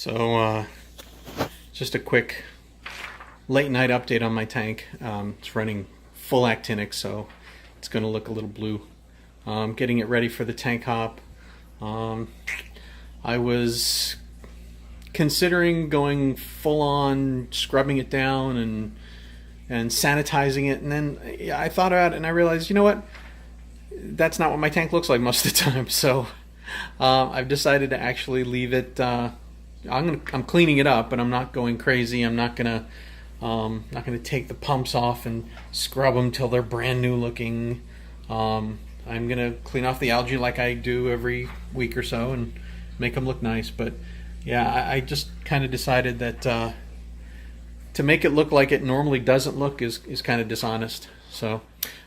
So just a quick late night update on my tank. It's running full actinic, so it's going to look a little blue. Getting it ready for the tank hop. I was considering going full on scrubbing it down and sanitizing it, and then I thought about it and I realized, you know what, that's not what my tank looks like most of the time. So I've decided to actually leave it. I'm cleaning it up, but I'm not going crazy. I'm not gonna take the pumps off and scrub them till they're brand new looking. I'm gonna clean off the algae like I do every week or so and make them look nice. But yeah, I just kind of decided that to make it look like it normally doesn't look is kind of dishonest. So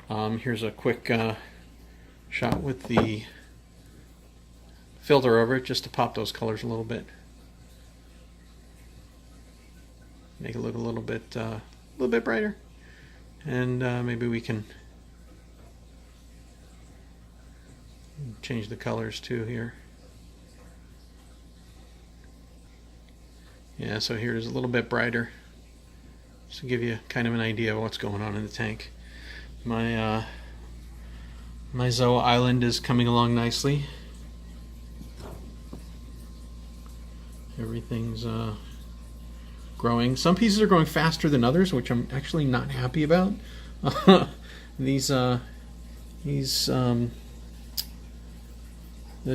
here's a quick shot with the filter over it, just to pop those colors a little bit, make it look a little bit brighter, and maybe we can change the colors too here. Yeah, so here's a little bit brighter, just to give you kind of an idea of what's going on in the tank. My Zoa Island is coming along nicely. Everything's growing. Some pieces are growing faster than others, which I'm actually not happy about. These the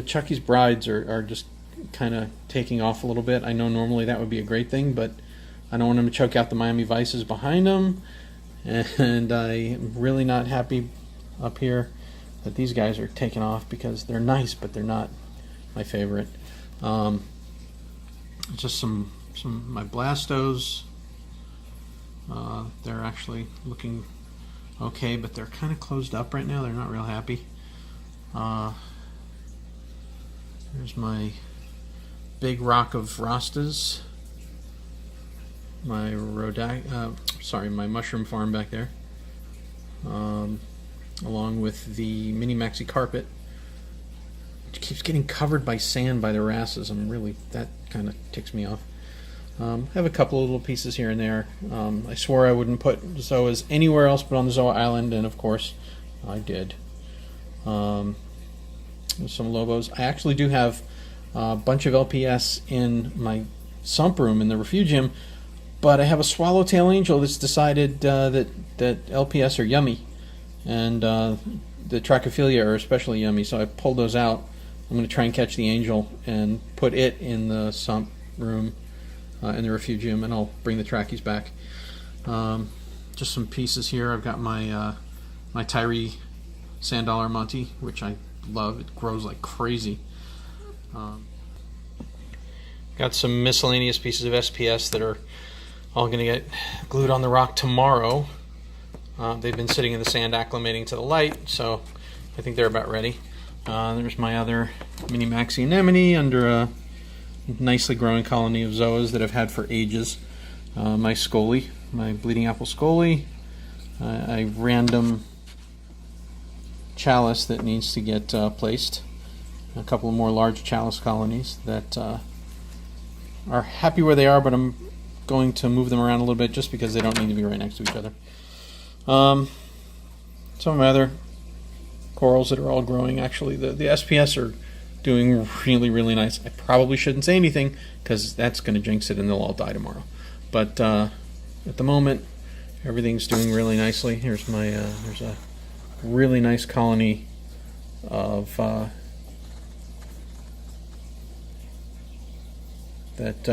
Chucky's Brides are just kind of taking off a little bit. I know normally that would be a great thing, but I don't want them to choke out the Miami Vices behind them, and I'm really not happy up here that these guys are taking off, because they're nice, but they're not my favorite. Just some my Blastos. They're actually looking okay, but they're kind of closed up right now. They're not real happy. There's my big rock of Rastas. My my mushroom farm back there. Along with the mini maxi carpet. It keeps getting covered by sand by the wrasses. That kind of ticks me off. I have a couple of little pieces here and there. I swore I wouldn't put Zoas anywhere else but on the Zoa Island, and of course I did. Some Lobos. I actually do have a bunch of LPS in my sump room in the refugium, but I have a swallowtail angel that's decided that LPS are yummy, and the Trachophilia are especially yummy, so I pulled those out. I'm going to try and catch the angel and put it in the sump room in the refugium, and I'll bring the Trachies back. Just some pieces here. I've got my my Tyree Sand Dollar Monty, which I love. It grows like crazy. Got some miscellaneous pieces of SPS that are all going to get glued on the rock tomorrow. They've been sitting in the sand acclimating to the light, so I think they're about ready. There's my other mini maxi anemone under a nicely growing colony of Zoas that I've had for ages. My Scoli, my bleeding apple Scoli, a random chalice that needs to get placed, a couple of more large chalice colonies that are happy where they are, but I'm going to move them around a little bit just because they don't need to be right next to each other. Some of my other corals that are all growing, actually, the SPS are doing really, really nice. I probably shouldn't say anything because that's going to jinx it and they'll all die tomorrow. But at the moment, everything's doing really nicely. Here's my there's a really nice colony of that's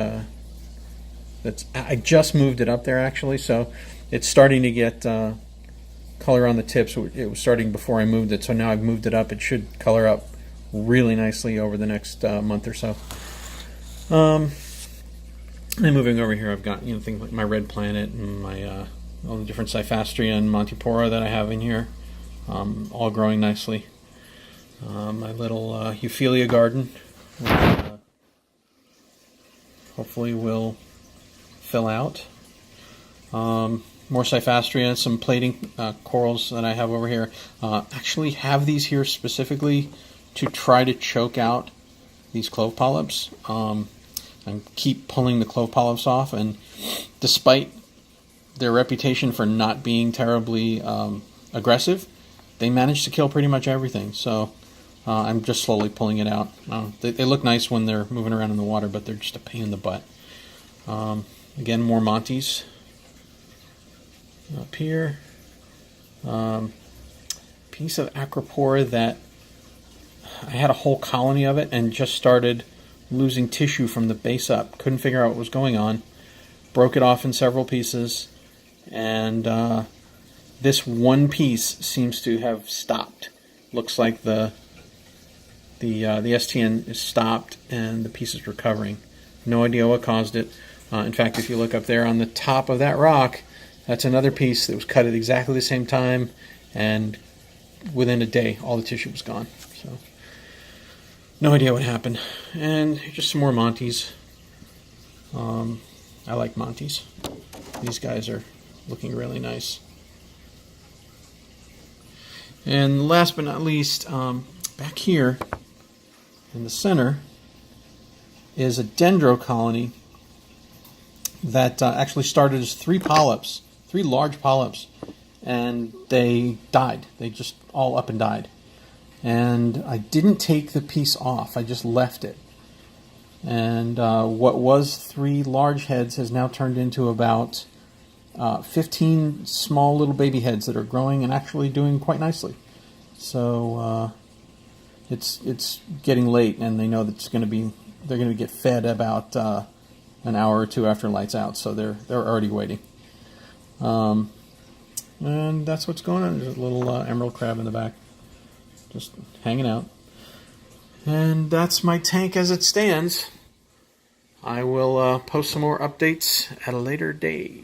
I just moved it up there, actually, so it's starting to get color on the tips. It was starting before I moved it, so now I've moved it up. It should color up really nicely over the next month or so. And moving over here, I've got things like my Red Planet and my all the different Cyphastria and Montipora that I have in here, all growing nicely. My little Euphelia garden, which hopefully will fill out. More Cyphastria, some plating corals that I have over here. Actually have these here specifically to try to choke out these clove polyps. I keep pulling the clove polyps off, and despite their reputation for not being terribly aggressive, they manage to kill pretty much everything. So I'm just slowly pulling it out. They look nice when they're moving around in the water, but they're just a pain in the butt. Again, more Montes up here. Piece of Acropora that I had a whole colony of it and just started losing tissue from the base up. Couldn't figure out what was going on. Broke it off in several pieces, and this one piece seems to have stopped. Looks like the STN is stopped and the piece is recovering. No idea what caused it. In fact, if you look up there on the top of that rock, that's another piece that was cut at exactly the same time, and within a day, all the tissue was gone. So, no idea what happened. And just some more Montes. I like Montes. These guys are looking really nice. And last but not least, back here in the center is a dendro colony that actually started as 3 polyps, 3 large polyps, and they died. They just all up and died. And I didn't take the piece off, I just left it. And what was 3 large heads has now turned into about 15 small little baby heads that are growing and actually doing quite nicely. So it's getting late, and they know that they're going to get fed about an hour or 2 after lights out, so they're already waiting. And that's what's going on. There's a little emerald crab in the back, just hanging out. And that's my tank as it stands. I will post some more updates at a later day.